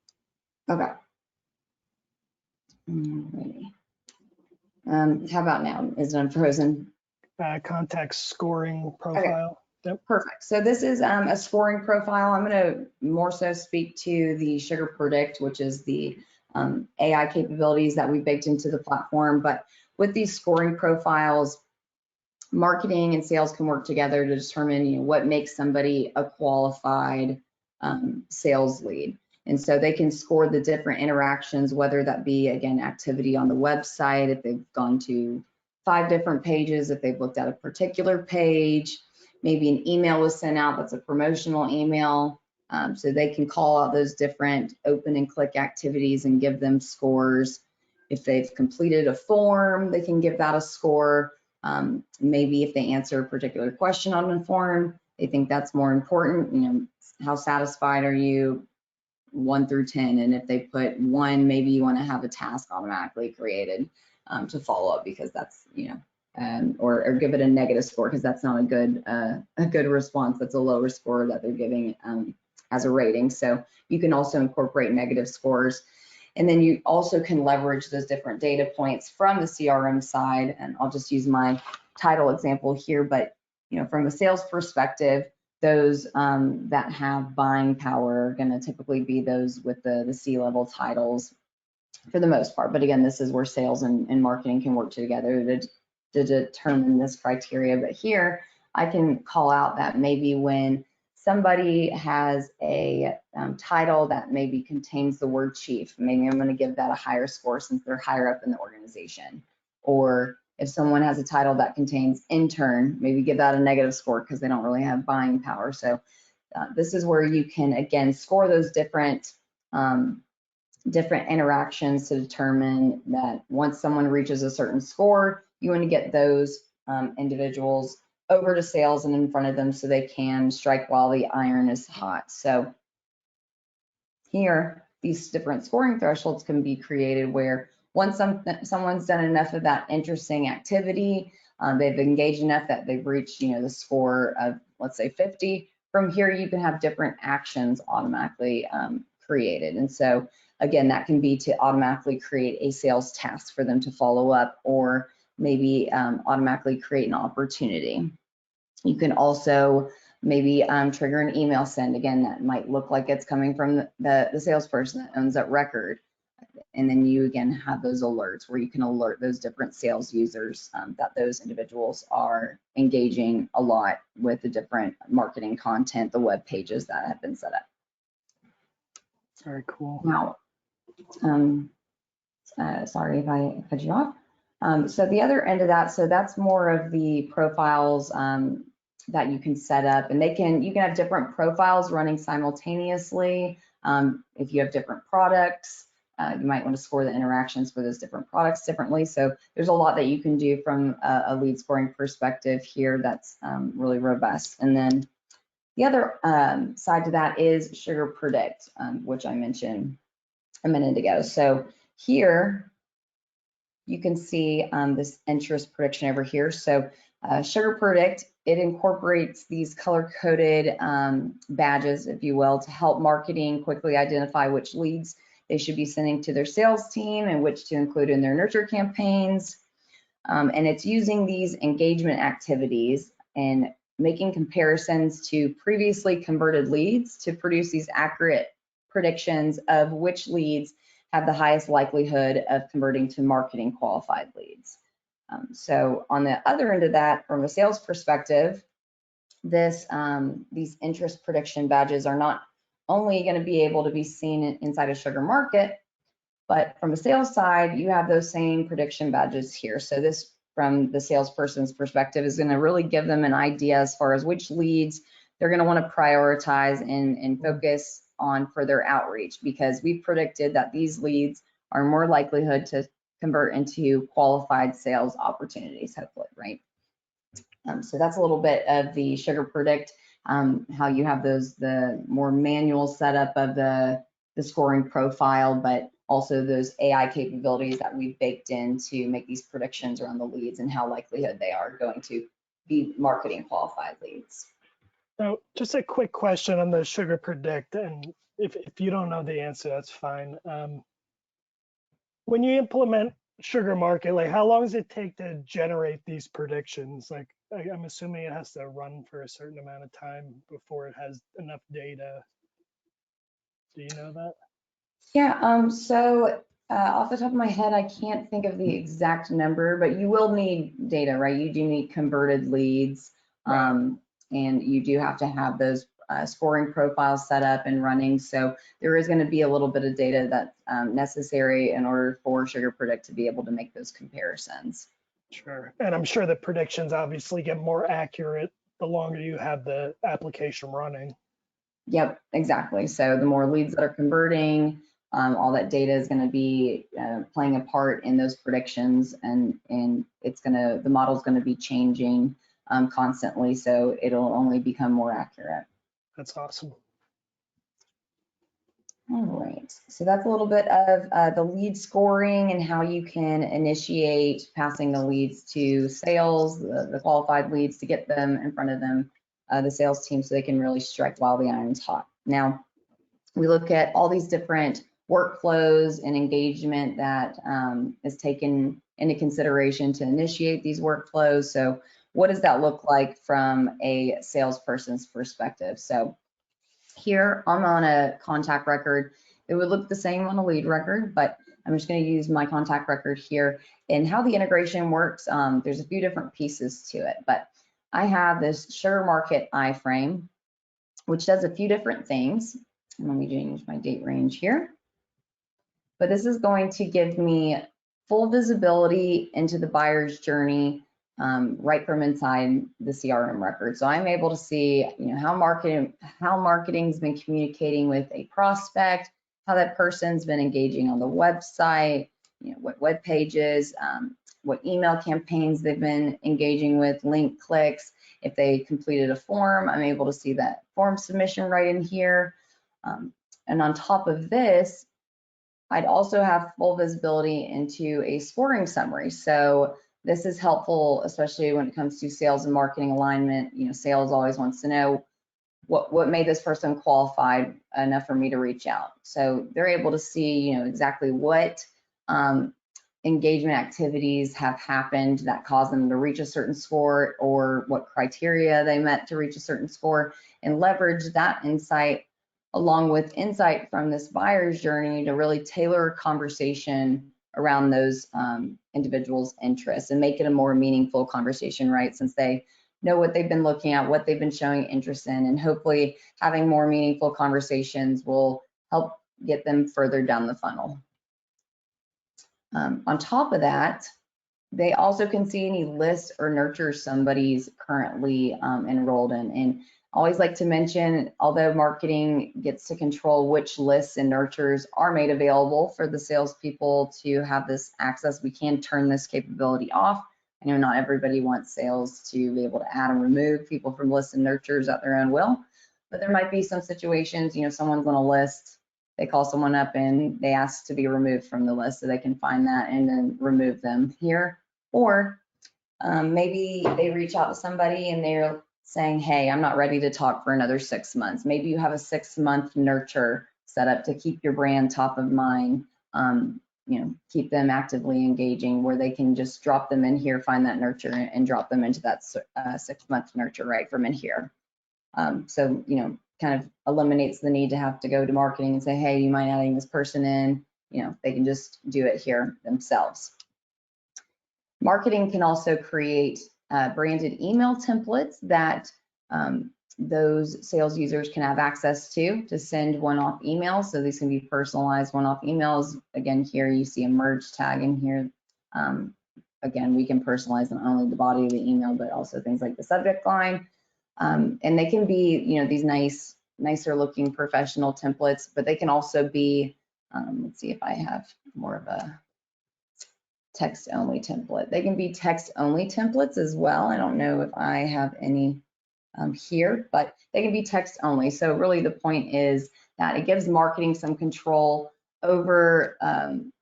[SPEAKER 3] Okay. Alrighty. How about now? Is it unfrozen?
[SPEAKER 1] Contact scoring profile. Okay. Yep.
[SPEAKER 3] Perfect. So this is a scoring profile. I'm going to more so speak to the Sugar Predict, which is the AI capabilities that we baked into the platform. But with these scoring profiles, marketing and sales can work together to determine what makes somebody a qualified sales lead. And so they can score the different interactions, whether that be, again, activity on the website, if they've gone to 5 different pages, if they've looked at a particular page, maybe an email was sent out that's a promotional email. So they can call out those different open and click activities and give them scores. If they've completed a form, they can give that a score. Maybe if they answer a particular question on the form, they think that's more important. How satisfied are you? 1 through 10, and if they put 1, maybe you want to have a task automatically created to follow up, because that's or give it a negative score because that's not a good response. That's a lower score that they're giving as a rating. So you can also incorporate negative scores, and then you also can leverage those different data points from the CRM side. And I'll just use my title example here, but from a sales perspective, those that have buying power are going to typically be those with the C-level titles for the most part. But again, this is where sales and marketing can work together to determine this criteria. But here I can call out that maybe when somebody has a title that maybe contains the word chief, maybe I'm going to give that a higher score since they're higher up in the organization. Or if someone has a title that contains intern, maybe give that a negative score because they don't really have buying power. So this is where you can, again, score those different interactions to determine that once someone reaches a certain score, you want to get those individuals over to sales and in front of them so they can strike while the iron is hot. So Here, these different scoring thresholds can be created where once someone's done enough of that interesting activity, they've engaged enough that they've reached, the score of, let's say 50. From here, you can have different actions automatically created. And so again, that can be to automatically create a sales task for them to follow up, or maybe automatically create an opportunity. You can also maybe trigger an email send. Again, that might look like it's coming from the salesperson that owns that record. And then you again have those alerts where you can alert those different sales users that those individuals are engaging a lot with the different marketing content, the web pages that have been set up.
[SPEAKER 1] Very cool.
[SPEAKER 3] Now, sorry if I cut you off. So the other end of that, so that's more of the profiles that you can set up, and you can have different profiles running simultaneously. If you have different products, you might want to score the interactions for those different products differently. So there's a lot that you can do from a lead scoring perspective here that's really robust. And then the other side to that is Sugar Predict, which I mentioned a minute ago. So here you can see this interest prediction over here. So Sugar Predict, it incorporates these color-coded badges, if you will, to help marketing quickly identify which leads they should be sending to their sales team and which to include in their nurture campaigns. And it's using these engagement activities and making comparisons to previously converted leads to produce these accurate predictions of which leads have the highest likelihood of converting to marketing qualified leads. So on the other end of that, from a sales perspective, these interest prediction badges are not only going to be able to be seen inside a Sugar Market, but from a sales side, you have those same prediction badges here. So this, from the salesperson's perspective, is going to really give them an idea as far as which leads they're going to want to prioritize and focus on for their outreach, because we predicted that these leads are more likelihood to convert into qualified sales opportunities, hopefully, right? So that's a little bit of the Sugar Predict, how you have the more manual setup of the scoring profile, but also those AI capabilities that we've baked in to make these predictions around the leads and how likelihood they are going to be marketing qualified leads.
[SPEAKER 1] So just a quick question on the Sugar Predict, and if you don't know the answer, that's fine. When you implement Sugar Market, like how long does it take to generate these predictions? Like I'm assuming it has to run for a certain amount of time before it has enough data. Do you know that?
[SPEAKER 3] Yeah, so off the top of my head, I can't think of the exact number, but you will need data, right? You do need converted leads, and you do have to have those scoring profiles set up and running. So there is going to be a little bit of data that's necessary in order for Sugar Predict to be able to make those comparisons.
[SPEAKER 1] Sure. And I'm sure the predictions obviously get more accurate the longer you have the application running.
[SPEAKER 3] Yep, exactly. So the more leads that are converting, all that data is going to be playing a part in those predictions, and it's going to, the model's going to be changing constantly, so it'll only become more accurate.
[SPEAKER 1] That's awesome.
[SPEAKER 3] All right, so that's a little bit of the lead scoring and how you can initiate passing the leads to sales, the qualified leads, to get them in front of them, the sales team, so they can really strike while the iron's hot. Now, we look at all these different workflows and engagement that is taken into consideration to initiate these workflows. So what does that look like from a salesperson's perspective? So here I'm on a contact record. It would look the same on a lead record, but I'm just going to use my contact record here. And how the integration works, there's a few different pieces to it, but I have this Sugar Market iframe, which does a few different things. Let me change my date range here. But this is going to give me full visibility into the buyer's journey right from inside the CRM record. So I'm able to see, how marketing's been communicating with a prospect, how that person's been engaging on the website, what web pages, what email campaigns they've been engaging with, link clicks. If they completed a form, I'm able to see that form submission right in here. And on top of this, I'd also have full visibility into a scoring summary. So this is helpful, especially when it comes to sales and marketing alignment. You know, sales always wants to know what made this person qualified enough for me to reach out. So they're able to see, you know, exactly what engagement activities have happened that caused them to reach a certain score, or what criteria they met to reach a certain score, and leverage that insight along with insight from this buyer's journey to really tailor a conversation around those individuals' interests and make it a more meaningful conversation, right? Since they know what they've been looking at, what they've been showing interest in, and hopefully having more meaningful conversations will help get them further down the funnel. On top of that, they also can see any lists or nurtures somebody's currently enrolled in. And I always like to mention, although marketing gets to control which lists and nurtures are made available for the salespeople to have this access, we can turn this capability off. I know not everybody wants sales to be able to add and remove people from lists and nurtures at their own will, but there might be some situations, you know, someone's on a list, they call someone up and they ask to be removed from the list, so they can find that and then remove them here. Or maybe they reach out to somebody and they're saying, hey, I'm not ready to talk for another 6 months. Maybe you have a 6-month nurture set up to keep your brand top of mind, you know, keep them actively engaging, where they can just drop them in here, find that nurture, and drop them into that 6-month nurture right from in here. So, you know, kind of eliminates the need to have to go to marketing and say, hey, do you mind adding this person in? You know, they can just do it here themselves. Marketing can also create branded email templates that those sales users can have access to send one-off emails. So these can be personalized one-off emails. Again, here you see a merge tag in here. Again, we can personalize not only the body of the email, but also things like the subject line. And they can be, you know, these nicer looking professional templates, but they can also be, let's see if I have more of a text only template. They can be text only templates as well. I don't know if I have any here, but they can be text only. So really the point is that it gives marketing some control over,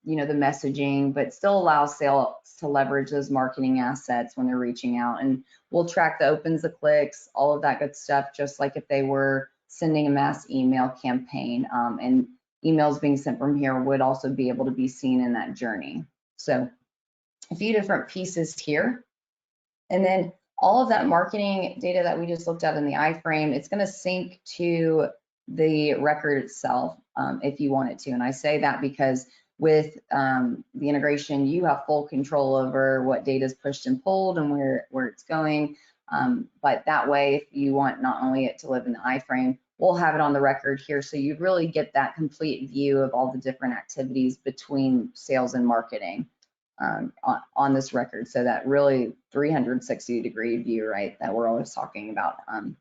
[SPEAKER 3] you know, the messaging, but still allows sales to leverage those marketing assets when they're reaching out. And we'll track the opens, the clicks, all of that good stuff, just like if they were sending a mass email campaign. And emails being sent from here would also be able to be seen in that journey. So a few different pieces here. And then all of that marketing data that we just looked at in the iframe, it's going to sync to the record itself if you want it to. And I say that because with the integration, you have full control over what data is pushed and pulled and where it's going. But that way, if you want not only it to live in the iframe, we'll have it on the record here. So you really get that complete view of all the different activities between sales and marketing on this record. So that really 360-degree view, right, that we're always talking about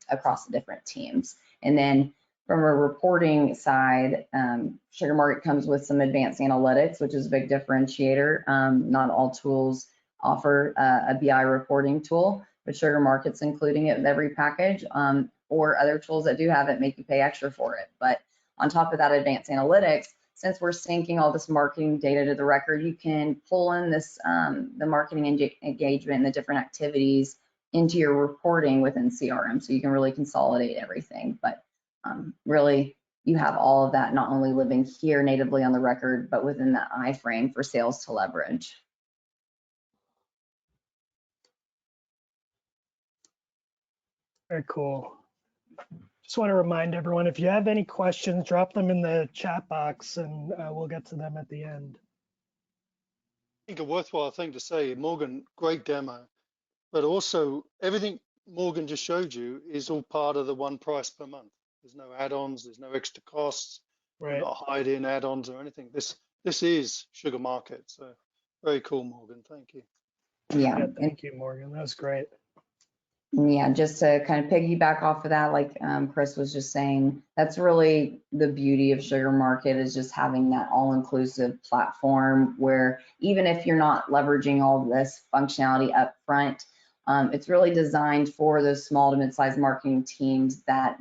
[SPEAKER 3] across the different teams. And then from a reporting side, SugarMarket comes with some advanced analytics, which is a big differentiator. Not all tools offer a BI reporting tool, but SugarMarket's including it with every package, or other tools that do have it make you pay extra for it. But on top of that advanced analytics, since we're syncing all this marketing data to the record, you can pull in this the marketing engagement and the different activities into your reporting within CRM, so you can really consolidate everything. But really, you have all of that not only living here natively on the record, but within that iframe for sales to leverage.
[SPEAKER 1] Very cool. Just want to remind everyone, if you have any questions, drop them in the chat box and we'll get to them at the end.
[SPEAKER 2] I think a worthwhile thing to say, Morgan, great demo, but also everything Morgan just showed you is all part of the one price per month. There's no add-ons, there's no extra costs,
[SPEAKER 1] Right.
[SPEAKER 2] not hide-in add-ons or anything. This is SugarMarket. So very cool, Morgan. Thank you.
[SPEAKER 3] Yeah,
[SPEAKER 1] thank you, Morgan. That was great.
[SPEAKER 3] Yeah, just to kind of piggyback off of that, like Chris was just saying, that's really the beauty of SugarMarket, is just having that all-inclusive platform where even if you're not leveraging all this functionality up front, It's really designed for those small to mid-sized marketing teams that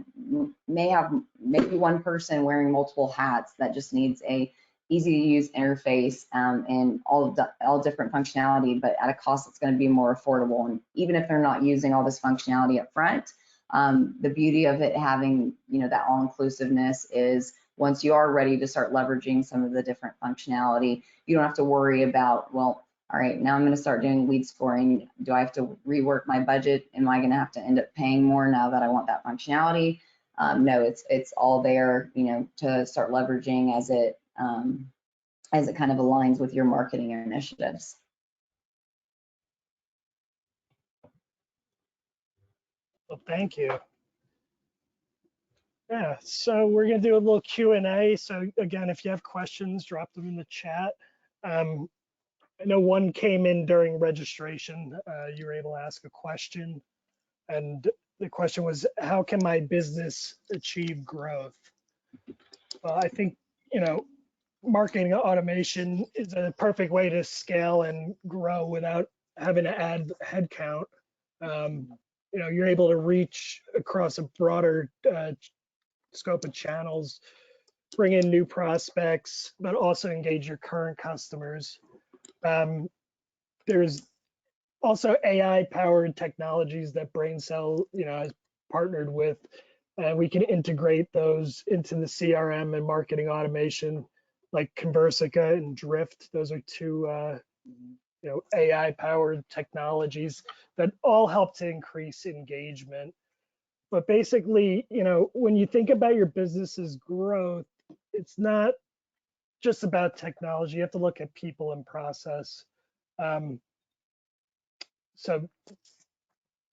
[SPEAKER 3] may have maybe one person wearing multiple hats that just needs a easy to use interface and all different functionality, but at a cost that's going to be more affordable. And even if they're not using all this functionality up front, the beauty of it having, that all-inclusiveness is once you are ready to start leveraging some of the different functionality, you don't have to worry about, well, all right, now I'm going to start doing lead scoring. Do I have to rework my budget? Am I going to have to end up paying more now that I want that functionality? No, it's all there, to start leveraging as it kind of aligns with your marketing initiatives.
[SPEAKER 1] Well, thank you. Yeah, so we're gonna do a little Q&A. So again, if you have questions, drop them in the chat. I know one came in during registration. You were able to ask a question, and the question was, how can my business achieve growth? Well, I think, marketing automation is a perfect way to scale and grow without having to add headcount. You're able to reach across a broader scope of channels, bring in new prospects, but also engage your current customers. There's also AI-powered technologies that BrainSell, has partnered with, and we can integrate those into the CRM and marketing automation, like Conversica and Drift. Those are two, AI-powered technologies that all help to increase engagement. But basically, when you think about your business's growth, it's not just about technology. You have to look at people and process. So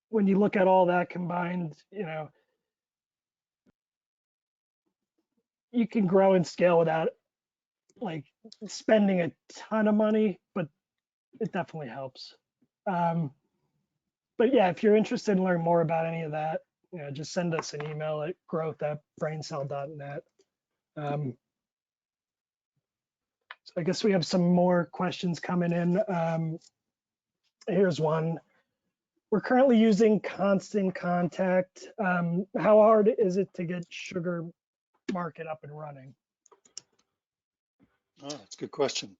[SPEAKER 1] when you look at all that combined, you can grow and scale without like spending a ton of money, but it definitely helps. But yeah, if you're interested in learning more about any of that, just send us an email at growth@brainsell.net. So I guess we have some more questions coming in. Here's one. We're currently using Constant Contact. How hard is it to get Sugar Market up and running?
[SPEAKER 2] Oh, that's a good question.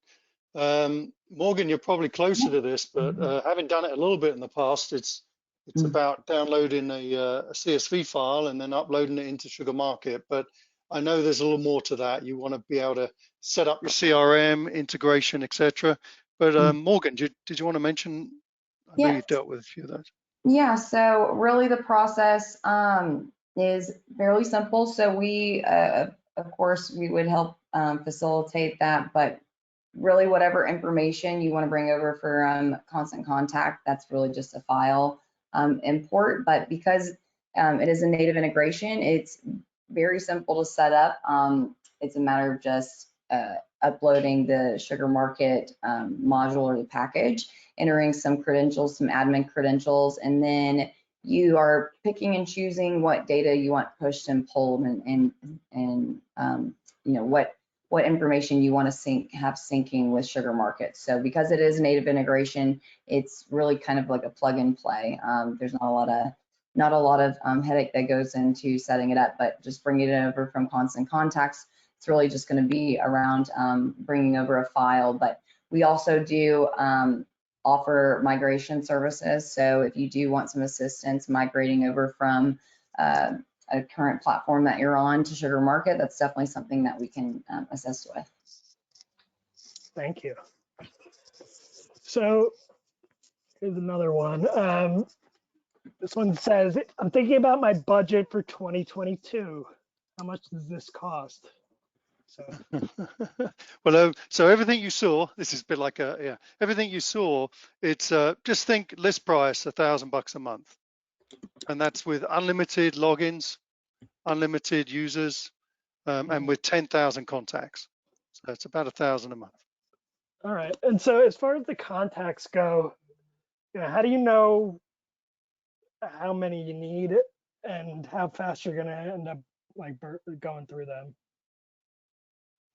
[SPEAKER 2] Morgan, you're probably closer to this, but having done it a little bit in the past, it's about downloading a CSV file and then uploading it into Sugar Market. But I know there's a little more to that. You want to be able to set up your CRM integration, etc. But Morgan, did you want to mention? I know you've dealt with a few of those.
[SPEAKER 3] Yeah. So really, the process is fairly simple. So we, of course, we would help facilitate that, but really whatever information you want to bring over for Constant Contact, that's really just a file import. But because it is a native integration, it's very simple to set up. It's a matter of just uploading the Sugar Market module or the package, entering some credentials, some admin credentials, and then you are picking and choosing what data you want pushed and pulled and what information you want to have syncing with Sugar Market. So because it is native integration, it's really kind of like a plug and play. There's not a lot of headache that goes into setting it up, but just bringing it over from Constant Contacts, it's really just going to be around bringing over a file. But we also do offer migration services. So if you do want some assistance migrating over from a current platform that you're on to Sugar Market, that's definitely something that we can assist with.
[SPEAKER 1] Thank you. So here's another one. This one says, I'm thinking about my budget for 2022. How much does this cost? So.
[SPEAKER 2] Well, so everything you saw, this is a bit like everything you saw, it's just think list price $1,000 a month. And that's with unlimited logins, unlimited users, and with 10,000 contacts. So it's about $1,000 a month.
[SPEAKER 1] All right. And so as far as the contacts go, how do you know how many you need and how fast you're going to end up like going through them?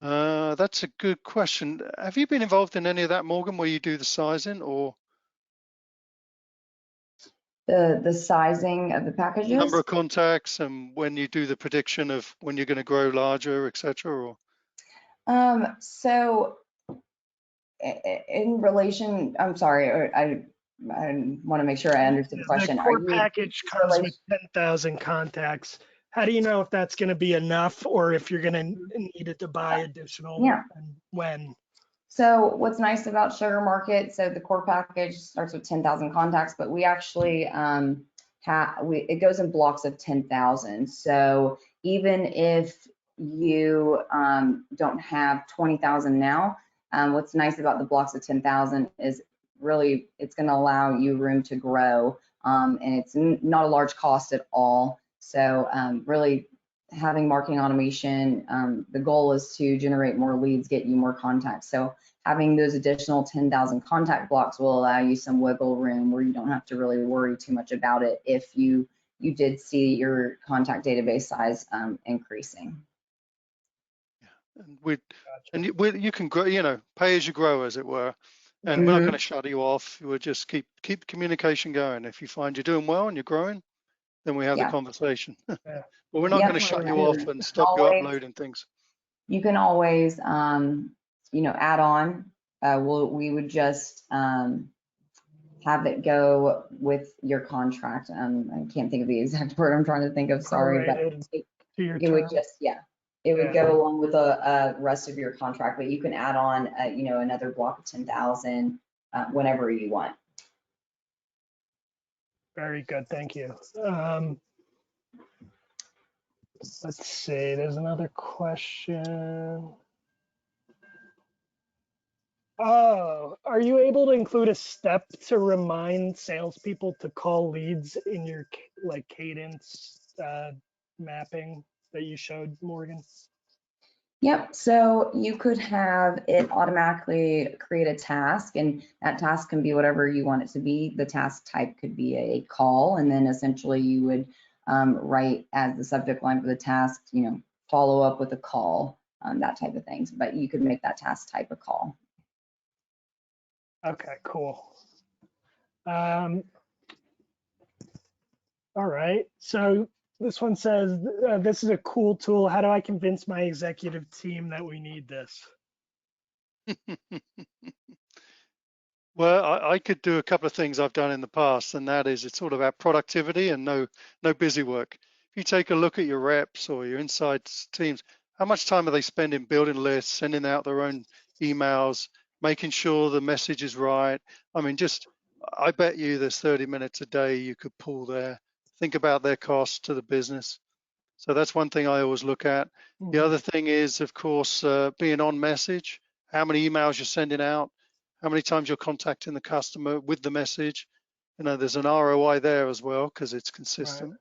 [SPEAKER 2] That's a good question. Have you been involved in any of that, Morgan, where you do the sizing or?
[SPEAKER 3] The sizing of the packages.
[SPEAKER 2] Number of contacts, and when you do the prediction of when you're going to grow larger, etc. Or
[SPEAKER 3] So in relation, I'm sorry, I want to make sure I understood the question.
[SPEAKER 1] The
[SPEAKER 3] Are
[SPEAKER 1] core
[SPEAKER 3] you
[SPEAKER 1] package comes with 10,000 contacts. How do you know if that's going to be enough or if you're going to need it to buy additional
[SPEAKER 3] Yeah.
[SPEAKER 1] and when?
[SPEAKER 3] So what's nice about Sugar Market, so the core package starts with 10,000 contacts, but we actually it goes in blocks of 10,000. So even if you don't have 20,000 now, what's nice about the blocks of 10,000 is really it's going to allow you room to grow, and it's not a large cost at all. So really having marketing automation, the goal is to generate more leads, get you more contacts. So having those additional 10,000 contact blocks will allow you some wiggle room where you don't have to really worry too much about it if you did see your contact database size increasing.
[SPEAKER 2] and you can grow, pay as you grow, as it were. And we're not going to shut you off. We'll just keep communication going. If you find you're doing well and you're growing, then we have the conversation.
[SPEAKER 1] Yeah.
[SPEAKER 2] But we're not going to shut you off and stop you uploading things.
[SPEAKER 3] You can always, add on. We would just have it go with your contract. I can't think of the exact word I'm trying to think of. Sorry, but it would just, it would go along with the rest of your contract. But you can add on, another block of 10,000 whenever you want.
[SPEAKER 1] Very good, thank you. Let's see, there's another question. Oh, are you able to include a step to remind salespeople to call leads in your cadence mapping that you showed, Morgan?
[SPEAKER 3] Yep, so you could have it automatically create a task, and that task can be whatever you want it to be. The task type could be a call, and then essentially you would write as the subject line for the task, follow up with a call, that type of things. But you could make that task type a call.
[SPEAKER 1] Okay, cool. All right, so this one says, this is a cool tool. How do I convince my executive team that we need this?
[SPEAKER 2] Well, I could do a couple of things I've done in the past, and that is it's all about productivity and no busy work. If you take a look at your reps or your inside teams, how much time are they spending building lists, sending out their own emails, making sure the message is right? I mean, I bet you there's 30 minutes a day you could pull there. Think about their costs to the business. So that's one thing I always look at. The other thing is, of course, being on message, how many emails you're sending out, how many times you're contacting the customer with the message. There's an ROI there as well because it's consistent.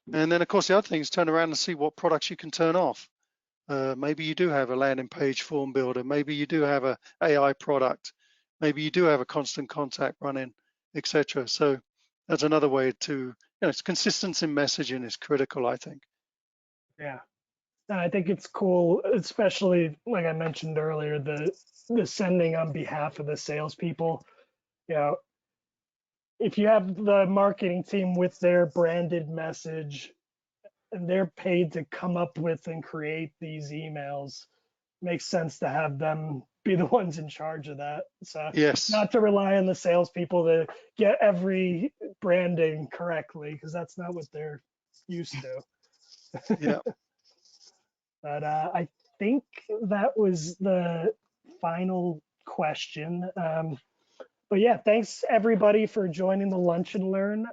[SPEAKER 2] Right. And then, of course, the other thing is turn around and see what products you can turn off. Maybe you do have a landing page form builder. Maybe you do have an AI product. Maybe you do have a constant contact running, etc. So that's another way to, it's consistency in messaging is critical, I think.
[SPEAKER 1] Yeah, I think it's cool, especially like I mentioned earlier, the sending on behalf of the salespeople. If you have the marketing team with their branded message and they're paid to come up with and create these emails, makes sense to have them be the ones in charge of that. So
[SPEAKER 2] yes,
[SPEAKER 1] not to rely on the salespeople to get every branding correctly, because that's not what they're used to.
[SPEAKER 2] Yeah.
[SPEAKER 1] But I think that was the final question. But yeah, thanks everybody for joining the Lunch and Learn.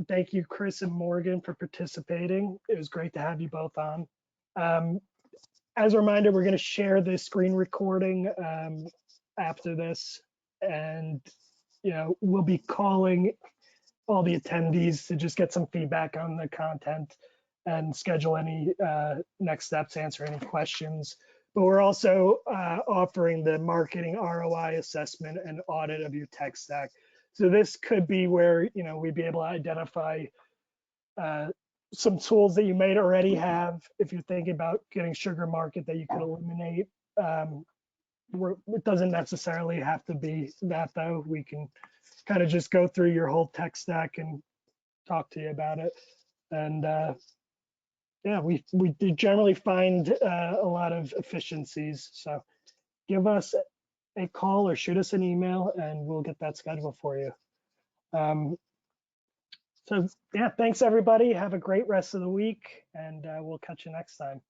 [SPEAKER 1] Thank you, Chris and Morgan, for participating. It was great to have you both on. As a reminder, we're going to share this screen recording after this, and we'll be calling all the attendees to just get some feedback on the content and schedule any next steps, answer any questions. But we're also offering the marketing ROI assessment and audit of your tech stack. So this could be where we'd be able to identify some tools that you may already have if you're thinking about getting Sugar Market that you could eliminate. It doesn't necessarily have to be that though. We can kind of just go through your whole tech stack and talk to you about it. And yeah, we do generally find a lot of efficiencies. So give us a call or shoot us an email and we'll get that scheduled for you. So yeah, thanks everybody. Have a great rest of the week and we'll catch you next time.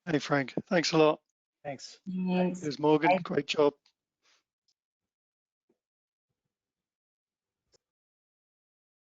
[SPEAKER 2] Hey, Frank, thanks a lot.
[SPEAKER 1] Thanks.
[SPEAKER 3] Thanks.
[SPEAKER 2] Here's Morgan,
[SPEAKER 3] Bye.
[SPEAKER 2] great job.